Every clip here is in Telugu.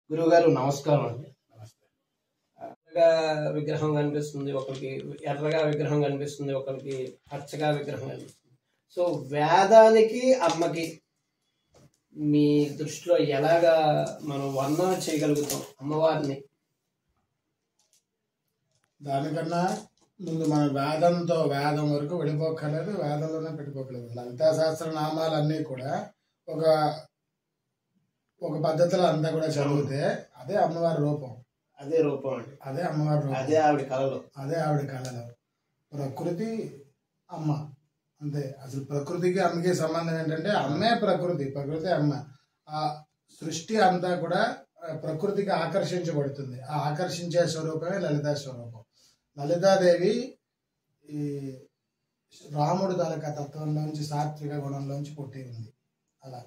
గురువుగారు నమస్కారం అండి. నమస్తే. ఎర్రగా విగ్రహం కనిపిస్తుంది ఒకరికి, ఎర్రగా విగ్రహం కనిపిస్తుంది ఒకరికి, పచ్చగా విగ్రహం కనిపిస్తుంది. సో వేదానికి అమ్మకి మీ దృష్టిలో ఎలాగా మనం వర్ణన చేయగలుగుతాం అమ్మవారిని? దానికన్నా ముందు మన వేదం వరకు వెళ్ళిపోక్కర్లేదు, వేదంలోనే పెట్టుకోకలేదు. లలితా సహస్ర నామాలన్నీ కూడా ఒక ఒక పద్ధతిలో అంతా కూడా చదివితే అదే అమ్మవారి రూపం, అదే రూపం అండి, అదే అమ్మవారి రూపం, అదే ఆవిడ కళలో, అదే ఆవిడ కళలో. ప్రకృతి అమ్మ అంతే. అసలు ప్రకృతికి అమ్మకి సంబంధం ఏంటంటే అమ్మే ప్రకృతి, ప్రకృతి అమ్మ. ఆ సృష్టి అంతా కూడా ప్రకృతికి ఆకర్షించబడుతుంది. ఆ ఆకర్షించే స్వరూపమే లలితా స్వరూపం. లలితాదేవి ఈ రాముడు తాలూకా తత్వంలోంచి, సాత్విక గుణంలోంచి పుట్టి ఉంది. అలా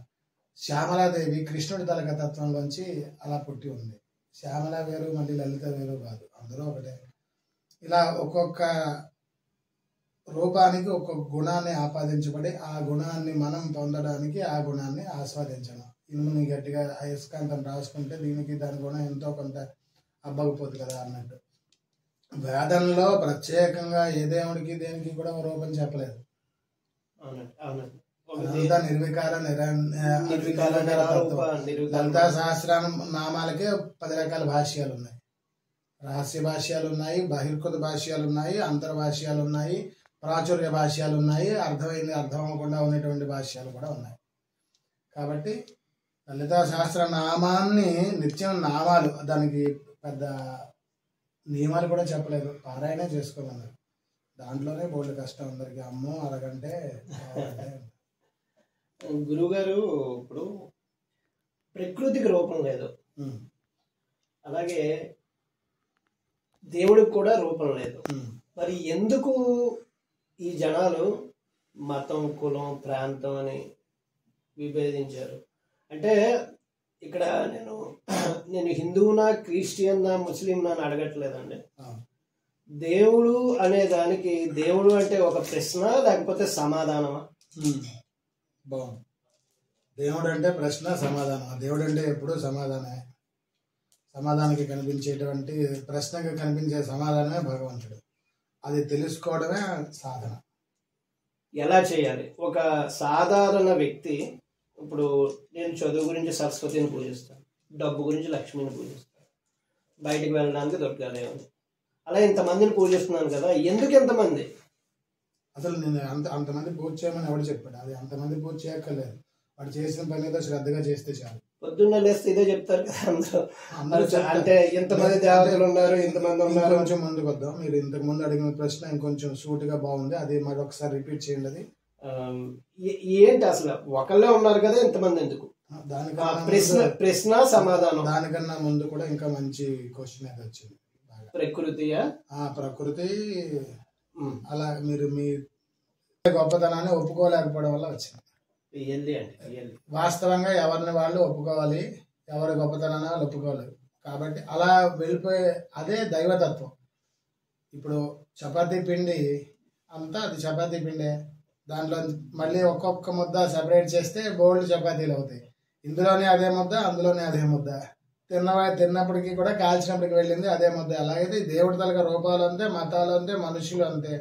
శ్యామలాదేవి కృష్ణుడి తాలూకా తత్వంలోంచి అలా పుట్టి ఉంది. శ్యామల వేరు, మళ్ళీ లలిత వేరు కాదు, అందరూ ఒకటే. ఇలా ఒక్కొక్క రూపానికి ఒక్కొక్క గుణాన్ని ఆపాదించబడి ఆ గుణాన్ని మనం పొందడానికి ఆ గుణాన్ని ఆస్వాదించడం. ఇనుముని గట్టిగా అయస్కాంతం రాసుకుంటే దీనికి దాని గుణం ఎంతో కొంత అబ్బకపోదు కదా అన్నట్టు. వేదంలో ప్రత్యేకంగా ఏ దేవుడికి దేనికి కూడా రూపం చెప్పలేదు. అవునండి అవునండి. అదంతా నిర్వికార లలితా సహస్ర నామాలకే 10 రకాల భాష్యాలు ఉన్నాయి. రహస్య భాష్యాలు ఉన్నాయి, బహిర్కృత భాష్యాలు ఉన్నాయి, అంతర్భాష్యాలు ఉన్నాయి, ప్రాచుర్య భాష్యాలు ఉన్నాయి, అర్థమైంది అర్థం అవ్వకుండా ఉన్నటువంటి భాష్యాలు కూడా ఉన్నాయి. కాబట్టి లలితా సహస్ర నామాన్ని నిత్యం నామాలు, దానికి పెద్ద నియమాలు కూడా చెప్పలేదు, పారాయణ చేసుకోమన్నారు. దాంట్లోనే బోల్డ్ కష్టం అందరికి. అమ్మో అరగంటే గురువుగారు, ఇప్పుడు ప్రకృతికి రూపం లేదు, అలాగే దేవుడికి కూడా రూపం లేదు. మరి ఎందుకు ఈ జనాలు మతం, కులం, ప్రాంతం అని విభేదించారు? అంటే ఇక్కడ నేను హిందువునా, క్రిస్టియన్నా, ముస్లింనా అని అడగట్లేదండి. దేవుడు అనే దానికి, దేవుడు అంటే ఒక ప్రశ్న లేకపోతే సమాధానమా? బాగుంది. దేవుడు అంటే ప్రశ్న, సమాధానం. దేవుడు అంటే ఎప్పుడూ సమాధానమే. సమాధానానికి కనిపించేటువంటి ప్రశ్నకి కనిపించే సమాధానమే భగవంతుడు. అది తెలుసుకోవడమే సాధన. ఎలా చేయాలి? ఒక సాధారణ వ్యక్తి, ఇప్పుడు నేను చదువు గురించి సరస్వతిని పూజిస్తాను, డబ్బు గురించి లక్ష్మిని పూజిస్తాను, బయటికి వెళ్ళడానికి దుర్గాదేవిని, అలా ఇంతమందిని పూజిస్తున్నాను కదా, ఎందుకు ఎంతమంది? అసలు నేను అంతమంది పూజ చేయమని ఎవడు చెప్పాడు? అది అంతమంది పూజ చేయక్కర్లేదు. వాడు చేసిన పని ఏదో శ్రద్ధగా చేస్తే చాలు. పొద్దున్న లేస్తే ఇదే చెప్తారు కదా అందరూ. అంటే ఎంతమంది దేవతలు ఉన్నారు, ఇంతమంది ఉన్నారు. కొంచెం ముందుకు వద్దాం. మీరు ఇంతకు ముందు అడిగిన ప్రశ్న ఇంకొంచెం సూటిగా బాగుంది, అది మరొకసారి రిపీట్ చేయండి. అది ఏంటి అసలు? ఒకళ్ళే ఉన్నారు కదా, ఇంతమంది ఎందుకు? దానికన్నా ప్రశ్న సమాధానం. దానికన్నా ముందు కూడా ఇంకా మంచి క్వశ్చన్ అయితే వచ్చింది. ప్రకృతియా? ప్రకృతి. అలా మీరు మీ గొప్పతనాన్ని ఒప్పుకోలేకపోవడం వల్ల వచ్చింది. వాస్తవంగా ఎవరిని వాళ్ళు ఒప్పుకోవాలి, ఎవరి గొప్పతనాన్ని వాళ్ళు ఒప్పుకోలేరు. కాబట్టి అలా వెళ్ళిపోయే అదే దైవతత్వం. ఇప్పుడు చపాతీ పిండి అంతా అది చపాతీ పిండే, దాంట్లో మళ్ళీ ఒక్కొక్క ముద్ద సెపరేట్ చేస్తే బోల్డ్ చపాతీలు అవుతాయి. ఇందులోనే అదే ముద్ద, అందులోనే అదే ముద్ద. తిన్నప్పటికీ కూడా కాల్చినప్పటికి వెళ్ళింది అదే ముద్ద. అలాగైతే దేవుడి తలక రూపాలు అంతే, మతాలు అంతే, మనుషులు అంతే.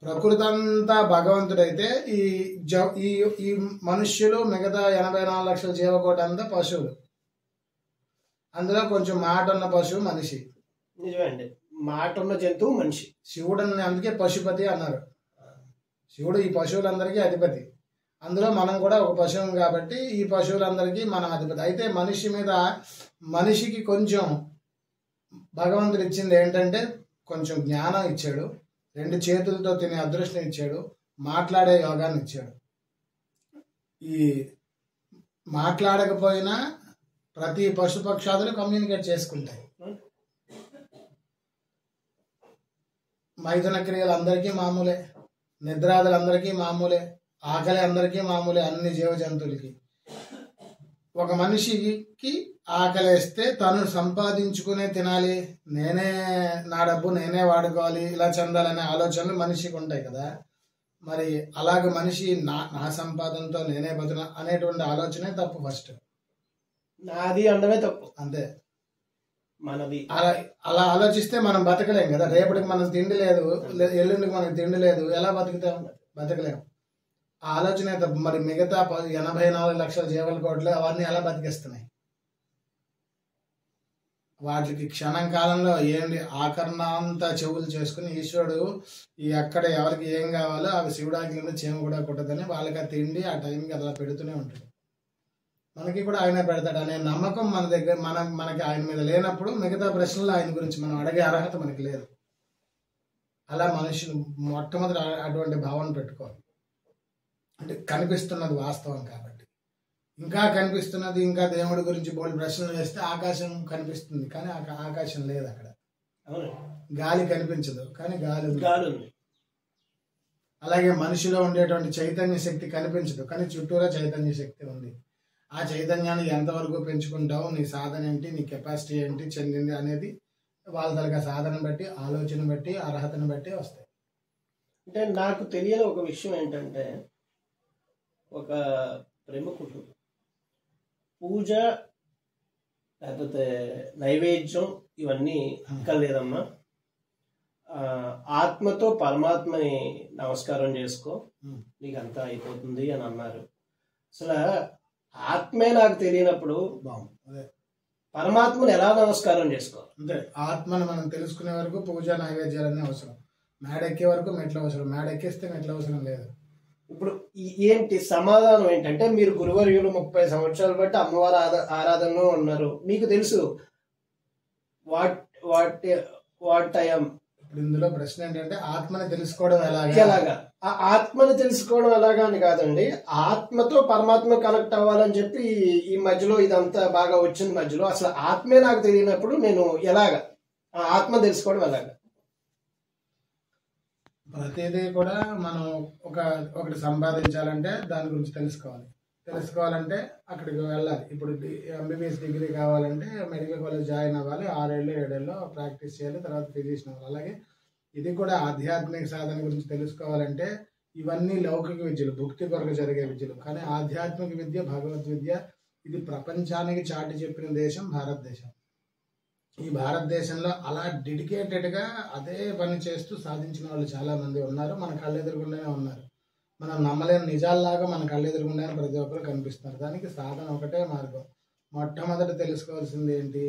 ప్రకృతి అంతా భగవంతుడైతే ఈ మనుష్యులు, మిగతా 84 లక్షల జీవకోటి అంతా పశువులు. అందులో కొంచెం మాట ఉన్న పశువు మనిషి. నిజమేండి, మాట ఉన్న జంతువు మనిషి. శివుడు అందుకే పశుపతి అన్నారు. శివుడు ఈ పశువులందరికీ అధిపతి. అందులో మనం కూడా ఒక పశువు కాబట్టి ఈ పశువులందరికీ మనం అధిపతి. అయితే మనిషికి కొంచెం భగవంతుడు ఇచ్చింది ఏంటంటే కొంచెం జ్ఞానం ఇచ్చాడు, 2 చేతులతో తినే అదృష్టం ఇచ్చాడు, మాట్లాడే యోగాన్ని ఇచ్చాడు. ఈ మాట్లాడకపోయినా ప్రతి పశుపక్షాదులు కమ్యూనికేట్ చేసుకుంటాయి. మైథున క్రియలు అందరికీ మామూలే, నిద్రాదులందరికీ మామూలే, ఆకలి అందరికీ మామూలే, అన్ని జీవ జంతువులకి. ఒక మనిషికి ఆకలేస్తే తను సంపాదించుకునే తినాలి, నా డబ్బు నేనే వాడుకోవాలి, ఇలా చెందాలనే ఆలోచనలు మనిషికి ఉంటాయి కదా. మరి అలాగే మనిషి నా సంపాదనతో నేనే బతున అనేటువంటి ఆలోచనే తప్పు. ఫస్ట్ నాది అనడమే తప్పు. అంతే. మనది. అలా అలా ఆలోచిస్తే మనం బతకలేం కదా. రేపటికి మనకు తిండి లేదు, ఎల్లుండికి మనకు తిండి లేదు, ఎలా బతుకుతాం? బతకలేం. ఆ ఆలోచన తప్పు. మరి మిగతా 84 లక్షల జీవల కోట్లు అవన్నీ ఎలా బతికిస్తున్నాయి? వాటికి క్షణం కాలంలో ఏంటి ఆకరణంతా చెవులు చేసుకుని ఈశ్వరుడు ఎక్కడ ఎవరికి ఏం కావాలో అవి శివుడాకి కింద చేమ కూడా కొట్టదని వాళ్ళకి ఆ తిండి ఆ టైంకి అలా పెడుతూనే ఉంటాడు. మనకి కూడా ఆయన పెడతాడు అనే నమ్మకం మన దగ్గర మనకి ఆయన మీద లేనప్పుడు మిగతా ప్రశ్నలు ఆయన గురించి మనం అడిగే అర్హత మనకి లేదు. అలా మనుషులు మొట్టమొదటి అటువంటి భావన పెట్టుకోవాలి. అంటే కనిపిస్తున్నది వాస్తవం కాబట్టి. ఇంకా కనిపిస్తున్నది, ఇంకా దేవుడి గురించి బోల్డ్ ప్రశ్నలు వేస్తే ఆకాశం కనిపిస్తుంది కానీ ఆకాశం లేదు అక్కడ. గాలి కనిపించదు కానీ గాలి ఉంది. అలాగే మనిషిలో ఉండేటువంటి చైతన్య శక్తి కనిపించదు కానీ చుట్టూరా చైతన్య శక్తి ఉంది. ఆ చైతన్యాన్ని ఎంతవరకు పెంచుకుంటావు, నీ సాధన ఏంటి, నీ కెపాసిటీ ఏంటి చెందింది అనేది వాళ్ళ తరగా సాధన బట్టి, ఆలోచన బట్టి, అర్హతను బట్టి వస్తాయి. అంటే నాకు తెలియని ఒక విషయం ఏంటంటే, ఒక ప్రముఖుడు పూజ లేకపోతే నైవేద్యం ఇవన్నీ లేదమ్మా, ఆత్మతో పరమాత్మని నమస్కారం చేసుకో నీకు అంతా అయిపోతుంది అని అన్నారు. అసలు ఆత్మే నాకు తెలియనప్పుడు పరమాత్మని ఎలా నమస్కారం చేసుకోవాలి? అంటే ఆత్మను మనం తెలుసుకునే వరకు పూజ నైవేద్యాలన్నీ అవసరం. మేడెక్కే వరకు మెట్లు అవసరం. మేడెక్కేస్తే మెట్లు అవసరం లేదు. ఇప్పుడు ఏంటి సమాధానం ఏంటంటే, మీరు గురువర్యులు 30 సంవత్సరాలు బట్టి అమ్మవారి ఆరాధనలో ఉన్నారు, మీకు తెలుసు వాట్ ఐఎమ్. ఇప్పుడు ఇందులో ప్రశ్న ఏంటంటే ఆత్మని తెలుసుకోవడం ఎలాగా? ఆ ఆత్మని తెలుసుకోవడం ఎలాగా అని కాదండి, ఆత్మతో పరమాత్మ కనెక్ట్ అవ్వాలని చెప్పి ఈ మధ్యలో ఇదంతా బాగా వచ్చింది. మధ్యలో అసలు ఆత్మే నాకు తెలియనప్పుడు నేను ఎలాగా ఆ ఆత్మ తెలుసుకోవడం ఎలాగా? ప్రతిదీ కూడా మనం ఒకటి సంపాదించాలంటే దాని గురించి తెలుసుకోవాలంటే అక్కడికి వెళ్ళాలి. ఇప్పుడు ఎంబీబీఎస్ డిగ్రీ కావాలంటే మెడికల్ కాలేజ్ జాయిన్ అవ్వాలి, 6 ఏళ్ళు 7 ఏళ్ళు ప్రాక్టీస్ చేయాలి, తర్వాత ఫిజిషియన్ అవ్వాలి. అలాగే ఇది కూడా ఆధ్యాత్మిక సాధన గురించి తెలుసుకోవాలంటే ఇవన్నీ లౌకిక విద్యలు, భుక్తి కొరకు జరిగే విద్యలు. కానీ ఆధ్యాత్మిక విద్య, భగవద్విద్య ఇది ప్రపంచానికి చాటి చెప్పిన దేశం భారతదేశం. ఈ భారతదేశంలో అలా డెడికేటెడ్గా అదే పని చేస్తూ సాధించిన వాళ్ళు చాలా మంది ఉన్నారు. మన కళ్ళెదురుగుండానే ఉన్నారు. మనం నమ్మలేని నిజాల్లాగా మన కళ్ళెదురుగుండానే ప్రతి ఒక్కరు కనిపిస్తున్నారు. దానికి సాధన ఒకటే మార్గం. మొట్టమొదటి తెలుసుకోవాల్సింది ఏంటి?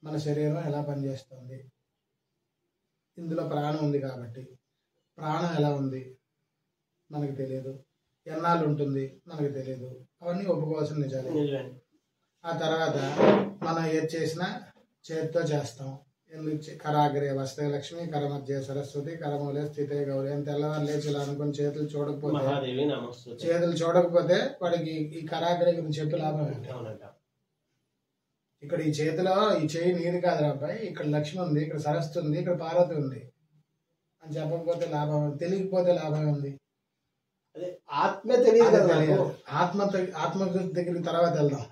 మన శరీరం ఎలా పనిచేస్తుంది. ఇందులో ప్రాణం ఉంది కాబట్టి ప్రాణం ఎలా ఉంది మనకు తెలియదు, ఎన్నాళ్ళు ఉంటుంది మనకు తెలియదు. అవన్నీ ఒప్పుకోవాల్సిన నిజాలే. ఆ తర్వాత మనం ఏది చేసినా చేతితో చేస్తాం. కరాగ్రే వస్తే లక్ష్మి, కరమధ్య సరస్వతి, కరమూలే స్థితే గౌరీ అని తెల్లవారు లేచి ఇలా అనుకుని చేతులు చూడకపోతే వాడికి ఈ కరాగ్రే గురించి చెప్పి లాభం ఏంటి? ఇక్కడ ఈ చేతిలో ఈ చేయి నీది కాదురా అబ్బాయి, ఇక్కడ లక్ష్మి ఉంది, ఇక్కడ సరస్వతి ఉంది, ఇక్కడ పార్వతి ఉంది అని చెప్పకపోతే లాభం, తెలియకపోతే లాభం ఉంది. ఆత్మ తెలియదు. ఆత్మ దగ్గరికి తర్వాత వెళ్దాం.